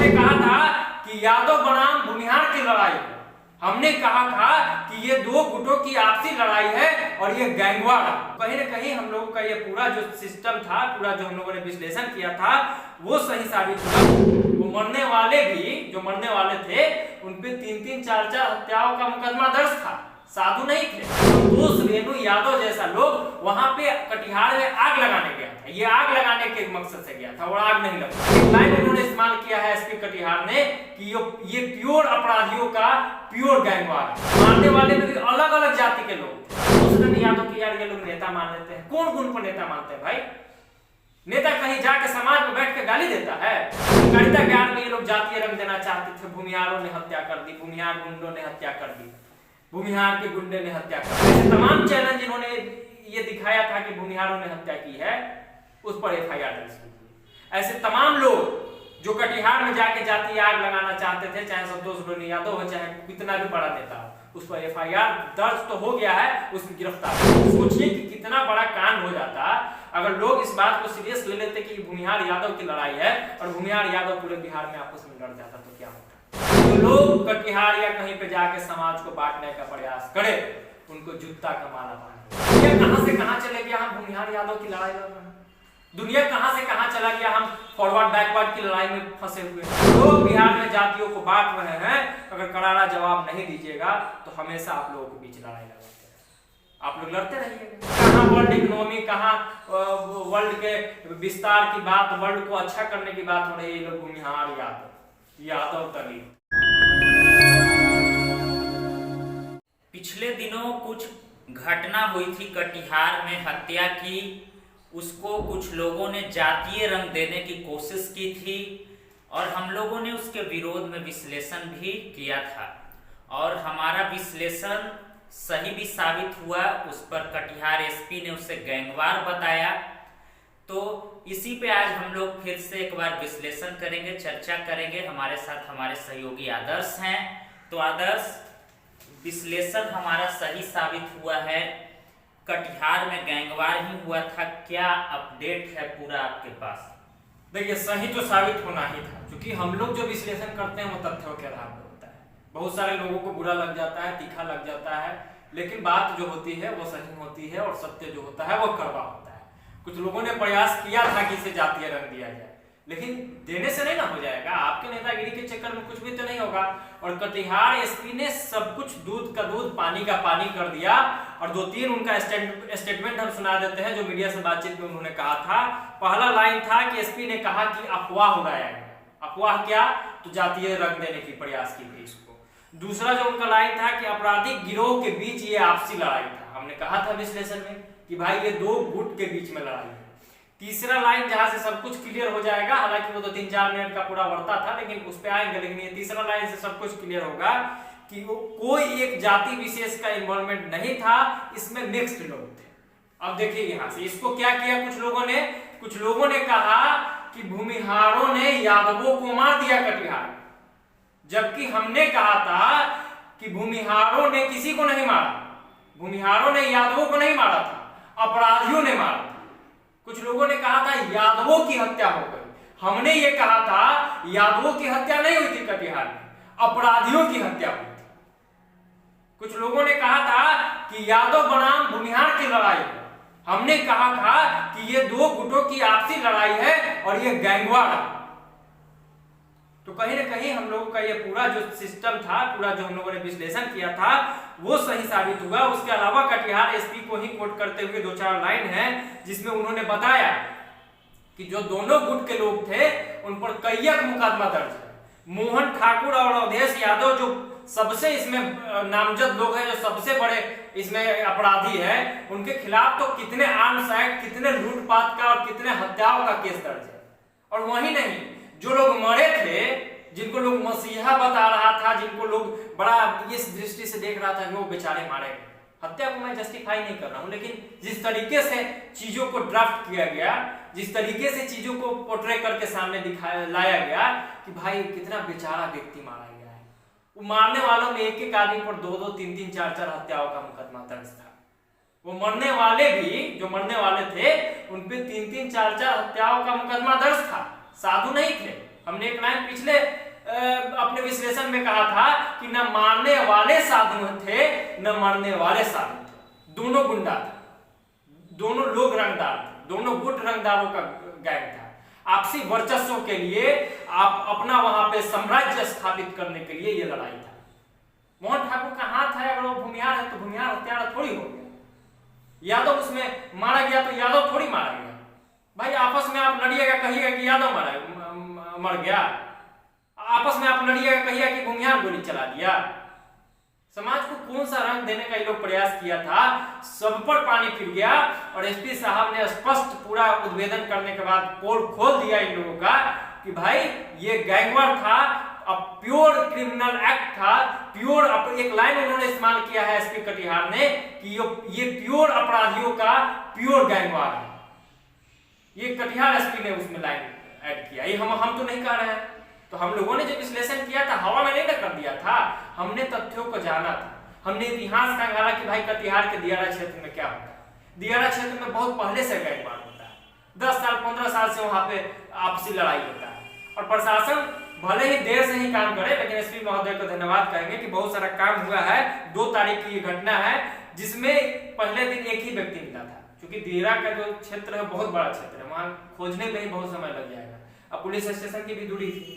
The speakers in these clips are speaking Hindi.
ने कहा था कि यादव बनाम भूमिहार की लड़ाई है। हमने कहा था कि ये दो गुटों की आपसी लड़ाई है और ये गैंगवार है। कहीं ना कहीं हम लोगों का ये पूरा जो सिस्टम था, पूरा जो हम लोगों ने विश्लेषण किया था, वो सही साबित हुआ। वो मरने वाले भी जो मरने वाले थे उन पे 3-3, 4-4 हत्याओं का मुकदमा दर्ज था, साधु नहीं थे। संतोष रेणु यादव जैसा लोग वहां पे कटिहार में आग लगाने गया था। ये आग लगाने के मकसद से गया था और आग नहीं लगा। एक लाइन उन्होंने इस्तेमाल किया है एसपी कटिहार ने कि ये प्योर अपराधियों का प्योर गैंगवार है। मारने वाले में भी अलग अलग जाति के लोग थे। यादव की यार ये लोग नेता मान लेते हैं। कौन कौन को नेता मानते हैं भाई? नेता कहीं जाके समाज में बैठ के गाली देता है? कविता ज्ञान में ये लोग जातीय रंग देना चाहते थे। भूमिहारों ने हत्या कर दी, भूमिहार गुंडों ने हत्या कर दी, भूमिहार के गुंडे ने हत्या कर दी। तमाम चैनल जिन्होंने ये दिखाया था कि भूमिहारों ने हत्या की है, उस पर एफआईआर दर्ज की। ऐसे तमाम लोग जो कटिहार में जाके जातीय आग लगाना चाहते थे, चाहे संतोष रेणु यादव हो, चाहे कितना भी बड़ा नेता हो, उस पर एफआईआर दर्ज तो हो गया है, उसकी गिरफ्तार। सोचिए कि कितना बड़ा कांड हो जाता अगर लोग इस बात को सीरियस ले लेते कि भूमिहार यादव की लड़ाई है और भूमिहार यादव पूरे बिहार में आपस में लड़ जाता तो क्या होता। तो लोग कटिहार या कहीं पे जाके समाज को बांटने का प्रयास करे, उनको जूता का माला बांटे। दुनिया कहां से कहां चले गया, हम भूमिहार यादव की लड़ाई लड़ रहे हैं। दुनिया कहां से कहां चला गया, हम फॉरवर्ड बैकवर्ड की लड़ाई में फंसे हुए। लोग बिहार में जातियों को बांट रहे हैं। अगर करारा जवाब नहीं दीजिएगा तो हमेशा आप लोगों के बीच लड़ाई लगाते हैं। आप लोग लड़ते रहिएगा। कहां वर्ल्ड इकोनॉमी, कहां वर्ल्ड के विस्तार की बात, वर्ल्ड को अच्छा करने की बात हो रही है। ये लोग भूमिहार यादव तली। पिछले दिनों कुछ घटना हुई थी कटिहार में, हत्या की। उसको कुछ लोगों ने जातीय रंग देने की कोशिश की थी और हम लोगों ने उसके विरोध में विश्लेषण भी किया था और हमारा विश्लेषण सही भी साबित हुआ। उस पर कटिहार एसपी ने उसे गैंगवार बताया। तो इसी पे आज हम लोग फिर से एक बार विश्लेषण करेंगे, चर्चा करेंगे। हमारे साथ हमारे सहयोगी आदर्श हैं। तो आदर्श, विश्लेषण हमारा सही साबित हुआ है, कटिहार में गैंगवार ही हुआ था। क्या अपडेट है पूरा आपके पास? देखिए, सही तो साबित होना ही था, क्योंकि हम लोग जो विश्लेषण करते हैं वो तथ्यों के आधार पर होता है। बहुत सारे लोगों को बुरा लग जाता है, तीखा लग जाता है, लेकिन बात जो होती है वो सही होती है और सत्य जो होता है वो कड़वा होता है। कुछ लोगों ने प्रयास किया था कि इसे जातीय रंग दिया जाए, लेकिन देने से नहीं ना हो जाएगा। आपके नेतागिरी के चक्कर में कुछ भी तो नहीं होगा। और कटिहार एसपी ने सब कुछ दूध का दूध, पानी का पानी कर दिया। और 2-3 उनका स्टेटमेंट हम सुना देते हैं जो मीडिया से बातचीत में उन्होंने कहा था। पहला लाइन था कि एसपी ने कहा कि अफवाह उड़ाया गया। अफवाह क्या? तो जातीय रंग देने की प्रयास की गई इसको। दूसरा जो उनका लाइन था कि आपराधिक गिरोह के बीच ये आपसी लड़ाई था। हमने कहा था विश्लेषण में कि भाई ये दो गुट के बीच में लड़ाई है। तीसरा लाइन जहां से सब कुछ क्लियर हो जाएगा, हालांकि वो तो 3-4 मिनट का पूरा वर्ता था, लेकिन उस पे आएंगे। लेकिन ये तीसरा लाइन से सब कुछ क्लियर होगा कि वो कोई एक जाति विशेष का इन्वॉल्वमेंट नहीं था, इसमें मिक्स्ड लोग थे। अब देखिए यहां से इसको क्या किया कुछ लोगों ने कहा कि भूमिहारों ने यादवों को मार दिया कटिहार, जबकि हमने कहा था कि भूमिहारों ने किसी को नहीं मारा। भूमिहारों ने यादवों को नहीं मारा था, अपराधियों ने मारा। कुछ लोगों ने कहा था यादवों की हत्या हो गई। हमने ये कहा था यादवों की हत्या नहीं हुई थी कटिहार में, अपराधियों की हत्या हुई थी। कुछ लोगों ने कहा था कि यादव बनाम भूमिहार की लड़ाई है। हमने कहा था कि ये दो गुटों की आपसी लड़ाई है और ये गैंगवार है। तो कहीं ना कहीं हम लोगों का ये पूरा जो सिस्टम था, पूरा जो हम लोगों ने विश्लेषण किया था, वो सही साबित हुआ। उसके अलावा कटिहार एसपी को ही कोट करते हुए 2-4 लाइन है जिसमें उन्होंने बताया कि जो दोनों गुट के लोग थे उन पर कई मुकदमा दर्ज है। मोहन ठाकुर और अवधेश यादव जो सबसे इसमें नामजद लोग हैं, जो सबसे बड़े इसमें अपराधी हैं, उनके खिलाफ तो कितने आर्म्स एक्ट, कितने लूटपाट का और कितने हत्याओं का केस दर्ज है। और वही नहीं, जो लोग मरे थे, जिनको लोग मसीहा बता रहा था, जिनको लोग बड़ा इस दृष्टि से देख रहा था कि वो बेचारे मारे गए। हत्या को मैं जस्टिफाई नहीं कर रहा हूं, लेकिन जिस तरीके से चीजों को ड्राफ्ट किया गया, जिस तरीके से चीजों को पोर्ट्रे करके सामने लाया गया कि भाई कितना बेचारा व्यक्ति मारा गया है। वो मारने वालों में एक आदमी पर 2-2, 3-3, 4-4 हत्याओं का मुकदमा दर्ज था। वो मरने वाले भी जो मरने वाले थे उन पे 3-3, 4-4 हत्याओं का मुकदमा दर्ज था, साधु नहीं थे, हमने एक लाइन पिछले अपने विश्लेषण में कहा था कि न मारने वाले साधु थे न मरने वाले साधु थे, दोनों गुंडा थे, दोनों लोग रंगदार थे, दोनों गुट रंगदारों का गैंग था। आपसी वर्चस्व के लिए, आप अपना वहां पे साम्राज्य स्थापित करने के लिए ये लड़ाई था। मोहन ठाकुर का हाथ है, अगर वो भूमिहार है तो भूमिहार हत्यारा थोड़ी हो गया। यादव उसमें मारा गया तो यादव थोड़ी मारा गया। भाई आपस में आप लड़िएगा, कहिएगा कि यादव मर गया, आपस में आप लड़िएगा, कहिएगा कि भूमिहार गोली चला दिया। समाज को कौन सा रंग देने का ये लोग प्रयास किया था, सब पर पानी फिर गया। और एसपी साहब ने स्पष्ट पूरा उद्भेदन करने के बाद पोल खोल दिया इन लोगों का कि भाई ये गैंगवार था, अब प्योर क्रिमिनल एक्ट था, प्योर। एक लाइन उन्होंने इस्तेमाल किया है एसपी कटिहार ने कि ये प्योर अपराधियों का प्योर गैंगवार है। ये कटिहार एसपी ने उसमें लाइन ऐड किया। ये हम तो नहीं कह रहे हैं। तो हम लोगों ने जो विश्लेषण किया था हवा में नहीं ना कर दिया था, हमने तथ्यों को जाना था, हमने इतिहास का गाला कि भाई कटिहार के दियारा क्षेत्र में क्या होता है। दियारा क्षेत्र में बहुत पहले से गैंगवार होता है, 10 साल 15 साल से वहां पे आपसी लड़ाई होता है। और प्रशासन भले ही देर से ही काम करे, लेकिन एसपी महोदय को धन्यवाद कहेंगे कि बहुत सारा काम हुआ है। 2 तारीख की ये घटना है जिसमें पहले दिन एक ही व्यक्ति मिला था, क्योंकि दियारा का जो क्षेत्र है बहुत बड़ा क्षेत्र है, वहां खोजने में ही बहुत समय लग जाएगा। अब पुलिस स्टेशन की भी दूरी थी,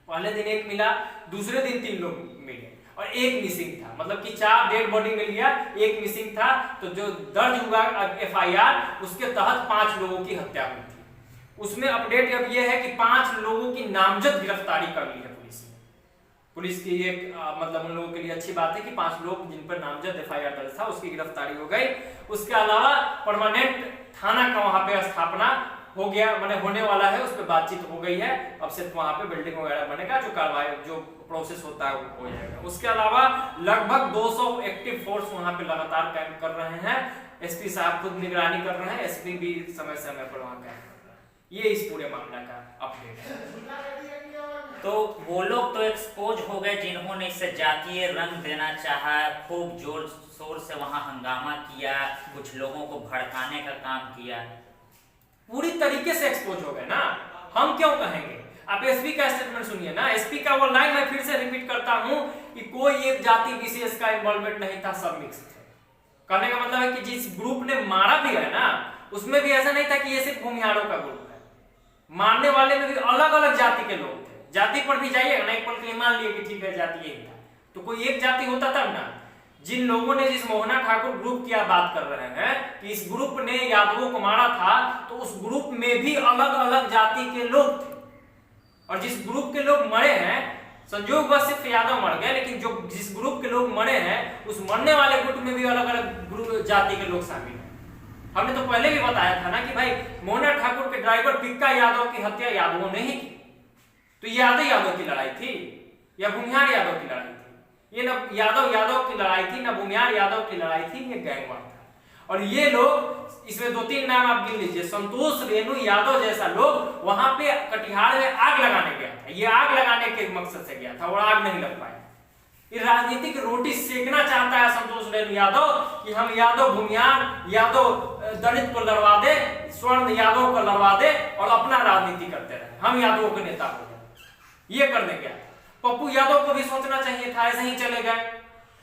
पहले दिन एक मिला, दूसरे दिन 3 लोग मिले और एक मिसिंग था, मतलब कि 4 डेड बॉडी मिल गया, एक मिसिंग था। तो जो दर्ज हुआ एफआईआर, उसके तहत 5 लोगों की हत्या हुई थी। उसमें अपडेट अब यह है कि 5 लोगों की नामजद गिरफ्तारी कर ली है पुलिस ने। पुलिस की एक मतलब उन लोगों के लिए अच्छी बात है कि 5 लोग जिन पर नामजद एफआईआर दर्ज था उसकी गिरफ्तारी हो गई। उसके अलावा परमानेंट थाना का वहां पे स्थापना हो गया, मैंने होने वाला है, उस पर बातचीत हो गई है। अब सिर्फ वहां पे बिल्डिंग वगैरह बनेगा, जो कार्रवाई जो प्रोसेस होता है वो हो जाएगा। उसके अलावा लगभग 200 एक्टिव फोर्स वहां पे लगातार कैंप कर रहे हैं। एसपी साहब खुद निगरानी कर रहे हैं, एसपी भी समय समय पर वहां कैंप कर रहे हैं। ये इस पूरे मामला का अपडेट है। तो वो लोग तो एक्सपोज हो गए जिन्होंने इसे जातीय रंग देना चाहा, खूब जोर शोर से वहां हंगामा किया, कुछ लोगों को भड़काने का काम किया, पूरी तरीके से एक्सपोज हो गए ना। हम क्यों कहेंगे, आप एसपी का स्टेटमेंट सुनिए ना। एसपी का वो लाइन मैं फिर से रिपीट करता हूं कि कोई एक जाति विशेष का इन्वॉल्वमेंट नहीं था, सब मिक्स थे। कहने का मतलब है कि जिस ग्रुप ने मारा भी है ना, उसमें भी ऐसा नहीं था कि ये सिर्फ भूमिहारों का ग्रुप है। मारने वाले में भी अलग अलग जाति के लोग थे। जाति पर भी जाइएगा ना, एक पल के लिए मान लिए कि ठीक है जाति यही था, तो कोई एक जाति होता तब ना। जिन लोगों ने, जिस मोहना ठाकुर ग्रुप की आप बात कर रहे हैं कि इस ग्रुप ने यादवों को मारा था, तो उस ग्रुप में भी अलग अलग जाति के लोग थे। और जिस ग्रुप के लोग मरे हैं, संयोगवश सिर्फ यादव मर गए, लेकिन जो जिस ग्रुप के लोग मरे हैं उस मरने वाले ग्रुप में भी अलग अलग जाति के लोग शामिल हैं। हमने तो पहले भी बताया था ना कि भाई मोहना ठाकुर के ड्राइवर पिक्का यादव की हत्या यादवों ने ही की। तो ये यादव की लड़ाई थी या भूमिहार यादव की लड़ाई थी? ये न यादव की लड़ाई थी, न भूमिहार यादव की लड़ाई थी, ये गैंगवार था। और ये लोग, इसमें 2-3 नाम आप गिन लीजिए। संतोष रेणु यादव जैसा लोग वहां पे कटिहार में आग लगाने गया था। ये आग लगाने के मकसद से गया था और आग नहीं लग पाया। ये राजनीतिक रोटी सेकना चाहता है संतोष रेणु यादव कि हम यादव भूमिहार, यादव दलित को लड़वा दे, स्वर्ण यादव को लड़वा दे और अपना राजनीति करते रहे, हम यादवों के नेता हो जाए। ये करने गया। पप्पू यादव को भी सोचना चाहिए था, ऐसे ही चले गए,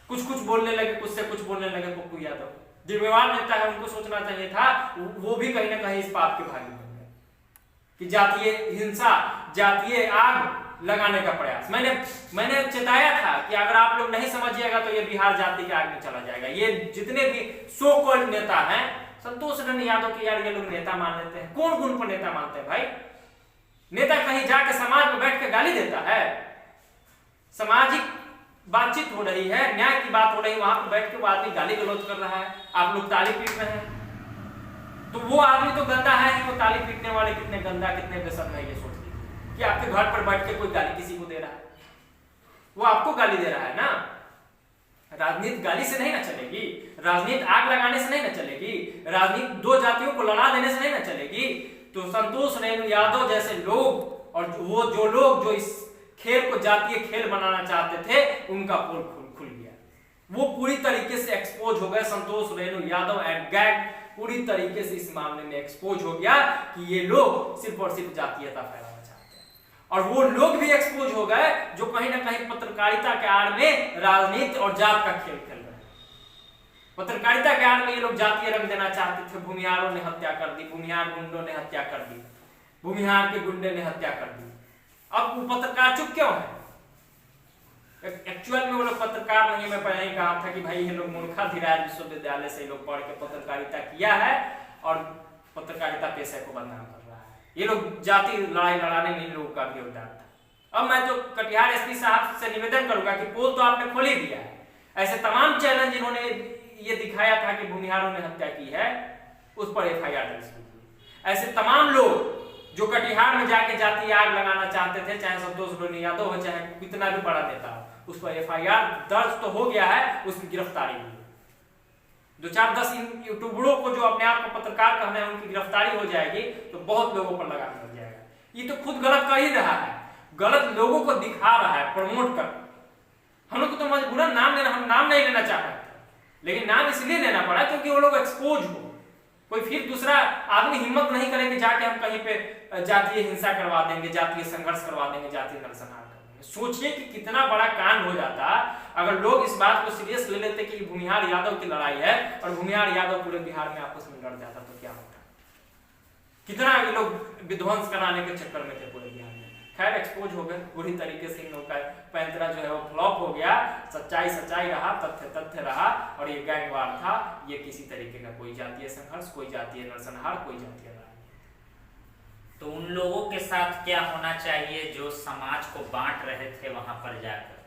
कुछ बोलने लगे, कुछ से कुछ बोलने लगे। पप्पू यादव जिम्मेवार नेता है, उनको सोचना चाहिए था। वो भी कहीं ना कहीं इस पाप के भागी बन गए कि जातीय हिंसा, जातीय आग लगाने का प्रयास। मैंने चेताया था कि अगर आप लोग नहीं समझिएगा तो ये बिहार जाति के आग में चला जाएगा। ये जितने भी सो कॉल्ड नेता हैं, संतोष रेणु यादव के यार ये लोग नेता मान लेते हैं। कौन गुण पर नेता मानते हैं भाई? नेता कहीं जाके समाज में बैठ के गाली देता है? सामाजिक बातचीत हो रही है, न्याय की बात हो रही है, वहां पर बैठ के वो आदमी गाली गलौज कर रहा है, आप लोग ताली पीट रहे हैं। तो वो आदमी तो गंदा है ही, वो ताली पीटने वाले कितने गंदा, कितने बेशर्म है, ये सोच लीजिए कि आपके घर पर बैठ के कोई गाली किसी को दे रहा है, वो आपको गाली दे रहा है ना। राजनीति गाली से नहीं ना चलेगी, राजनीति आग लगाने से नहीं ना चलेगी, राजनीति 2 जातियों को लड़ा देने से नहीं ना चलेगी। तो संतोष रेणु यादव जैसे लोग और वो जो लोग जो इस खेल को जातीय खेल बनाना चाहते थे, उनका पोल खुल गया। वो पूरी तरीके से एक्सपोज हो गए। संतोष रेणु यादव एंड गैंग पूरी तरीके से इस मामले में एक्सपोज हो गया कि ये लोग सिर्फ और सिर्फ जातीयता फैलाना चाहते हैं। और वो लोग भी एक्सपोज हो गए जो कहीं ना कहीं पत्रकारिता के आड़ में राजनीति और जात का खेल खेल रहे हैं। पत्रकारिता के आड़ में ये लोग जातीय रंग देना चाहते थे। भूमिहारों ने हत्या कर दी, भूमिहार गुंडों ने हत्या कर दी, भूमिहार के गुंडे ने हत्या कर दी। अब वो पत्रकार चुप क्यों है? एक्चुअल में वो लोग पत्रकार नहीं। मैं पहले ही कहा था कि भाई ये लोग मूर्खा धीराज विश्वविद्यालय से लोग पढ़ के पत्रकारिता किया है और पत्रकारिता पेशे को बदनाम कर रहा है। ये लोग जाति लड़ाई लड़ाने में इन लोगों का भी योगदान था। अब मैं तो कटिहार एसपी साहब से निवेदन करूंगा कि पोल तो आपने खोल ही दिया है, ऐसे तमाम चैनल जिन्होंने ये दिखाया था कि भूमिहारों ने हत्या की है उस पर FIR दर्ज कीजिए। ऐसे तमाम लोग जो कटिहार में जाके जाति आग लगाना चाहते थे, चाहे संतोष लोनी यादव हो चाहे कितना भी बड़ा नेता हो, उस पर FIR दर्ज तो हो गया है, उसकी गिरफ्तारी हुई। 2-4-10 यूट्यूबरों को जो अपने आप को पत्रकार कहना है उनकी गिरफ्तारी हो जाएगी तो बहुत लोगों पर लगाम लग जाएगा। ये तो खुद गलत कर ही रहा है, गलत लोगों को दिखा रहा है, प्रमोट कर। हम लोग को तो मजबूरन नाम लेना, हम नाम नहीं लेना चाह रहे थे, लेकिन नाम इसलिए लेना पड़ा क्योंकि वो लोग एक्सपोज हो। कोई फिर दूसरा आदमी हिम्मत नहीं करेंगे जाके हम कहीं पे जातीय हिंसा करवा देंगे, जातीय संघर्ष करवा देंगे, जातीय नरसंहार कर देंगे। सोचिए कि कितना बड़ा कांड हो जाता अगर लोग इस बात को सीरियस ले लेते कि भूमिहार यादव की लड़ाई है और भूमिहार यादव पूरे बिहार में आपस में लड़ जाता तो क्या होता। कितना ये लोग विध्वंस कराने के चक्कर में थे पूरे बिहार में। खैर एक्सपोज हो गए बुरी तरीके से। इन लोग का पैंतरा जो है वो फ्लॉप हो गया। सच्चाई सच्चाई रहा, तथ्य तथ्य रहा और ये गैंगवार था। ये किसी तरीके का कोई जातीय संघर्ष, कोई जातीय नरसंहार, कोई जातीय लड़ाई। तो उन लोगों के साथ क्या होना चाहिए जो समाज को बांट रहे थे वहां पर जाकर?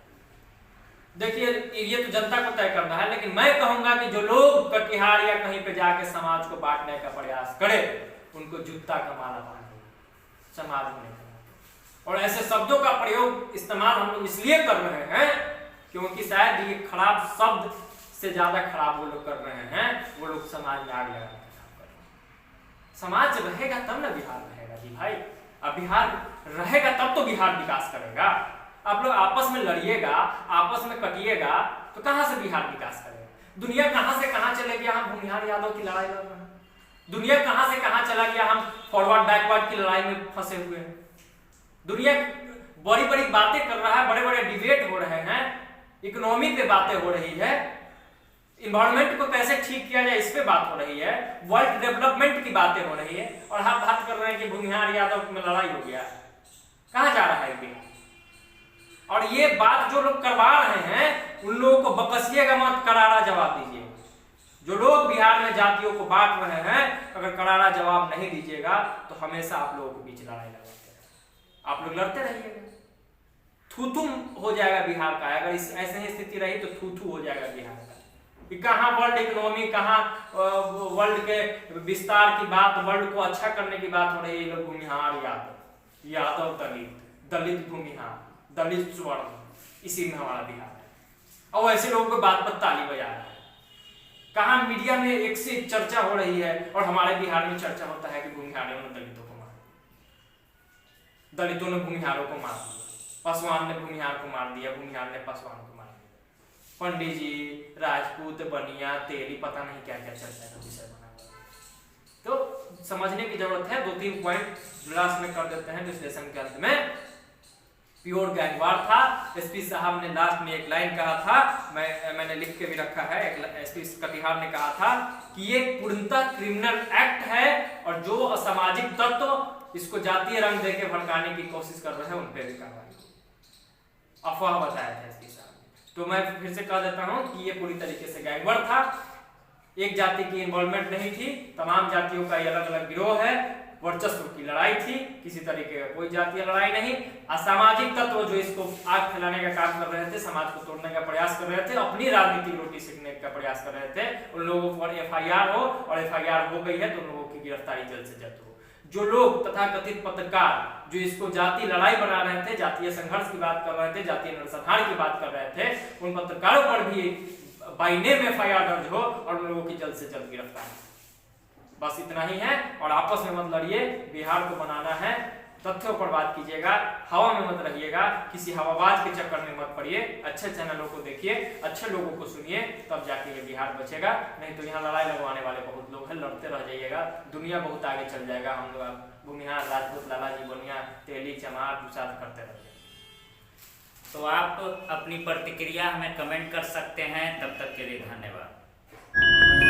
देखिए ये तो जनता को तय करना है, लेकिन मैं कहूंगा कि जो लोग कटिहार या कहीं पे जाके समाज को बांटने का प्रयास करे उनको जूता का माला बांधे समाज में। और ऐसे शब्दों का प्रयोग इस्तेमाल हम लोग इसलिए कर रहे हैं क्योंकि शायद ये खराब शब्द से ज्यादा खराब वो लोग कर रहे हैं। वो लोग समाज में आग लगा के काम कर रहे हैं। समाज रहेगा तब ना बिहार रहेगा जी भाई। अब बिहार रहेगा तब तो बिहार विकास करेगा। आप लोग आपस में लड़िएगा, आपस में कटिएगा तो कहां से बिहार विकास करेगा? दुनिया कहां से कहां चले गया, हम भूमिहार यादव की लड़ाई लड़ रहे हैं। दुनिया कहां से कहां चला गया, हम फॉरवर्ड बैकवर्ड की लड़ाई में फंसे हुए हैं। दुनिया बड़ी बड़ी बातें कर रहा है, बड़े बड़े डिबेट हो रहे हैं, इकोनॉमी पे बातें हो रही है, इन्वायरमेंट को कैसे ठीक किया जाए इस पे बात हो रही है, वर्ल्ड डेवलपमेंट की बातें हो रही है, और हम बात कर रहे हैं कि भूमिहार यादव में लड़ाई हो गया। कहां जा रहा है बिहार? और ये बात जो लोग करवा रहे हैं उन लोगों को बकसिएगा मत, करारा जवाब दीजिए। जो लोग बिहार में जातियों को बांट रहे हैं अगर करारा जवाब नहीं दीजिएगा तो हमेशा आप लोगों के बीच लड़ाई लगाते रहेगा। आप लोग लड़ते रहिएगा, थू हो जाएगा बिहार का। अगर ऐसे ही स्थिति रही तो थू हो जाएगा बिहार का। कि कहाँ वर्ल्ड इकोनॉमी, कहाँ वर्ल्ड के विस्तार की बात, वर्ल्ड को अच्छा करने की बात हो रही है। ये लोग भूमिहार यादव, यादव दलित, दलित भूमिहार, दलित स्वर्ण, इसी में हमारा बिहार है। और ऐसे लोगों को बात पर ताली बजा रहा है। कहाँ मीडिया में एक से चर्चा हो रही है और हमारे बिहार में चर्चा होता है कि भूमिहारों ने दलितों को मार दिया, दलितों ने भूमिहारों को मार दिया, पासवान ने भूमिहार को मार दिया, भूमिहार ने पासवान को मार दिया। पंडित जी, राजपूत, बनिया, तेली, पता नहीं क्या क्या चर्चा का विषय बना हुआ। तो समझने की जरूरत है। 2-3 पॉइंट लास्ट में कर देते हैं विश्लेषण के अंत में। प्योर गैंगवार था। एसपी साहब ने लास्ट में एक लाइन कहा था, मैंने लिख के भी रखा है। एसपी कटिहार ने कहा था कि ये पूर्णतः क्रिमिनल एक्ट है और जो असामाजिक तत्व इसको जातीय रंग देके भड़काने की कोशिश कर रहे हैं उन पे भी कार्रवाई। अफवाह बताया था एसपी साहब ने। तो मैं फिर से कह देता हूं कि ये पूरी तरीके से गैंगवार था। एक जाति की इन्वॉल्वमेंट नहीं थी, तमाम जातियों का ये अलग अलग गिरोह है। वर्चस्व की लड़ाई थी, किसी तरीके का कोई जातीय लड़ाई नहीं। असामाजिक तत्व जो इसको आग फैलाने का काम कर रहे थे, समाज को तोड़ने का प्रयास कर रहे थे, अपनी राजनीतिक रोटी सीखने का प्रयास कर रहे थे, उन लोगों पर FIR हो और FIR हो गई है तो उन लोगों की गिरफ्तारी जल्द से जल्द हो। जो लोग तथाकथित पत्रकार जो इसको जातीय लड़ाई बना रहे थे, जातीय संघर्ष की बात कर रहे थे, जातीय नरसंहार की बात कर रहे थे, उन पत्रकारों पर भी बाय नेम FIR दर्ज हो और उन लोगों की जल्द से जल्द गिरफ्तारी। बस इतना ही है। और आपस में मत लड़िए, बिहार को बनाना है तथ्यों पर बात कीजिएगा, हवा में मत रहिएगा, किसी हवाबाज के चक्कर में मत पड़िए। अच्छे चैनलों को देखिए, अच्छे लोगों को सुनिए, तब जाके ये बिहार बचेगा। नहीं तो यहाँ लड़ाई लगवाने वाले बहुत लोग हैं, लड़ते रह जाइएगा, दुनिया बहुत आगे चल जाएगा। हम लोग भूमिहार, राजपूत, लालाजी बनिया, तेली, चमार, प्रसाद करते रह जाएंगे। तो आप अपनी प्रतिक्रिया हमें कमेंट कर सकते हैं। तब तक के लिए धन्यवाद।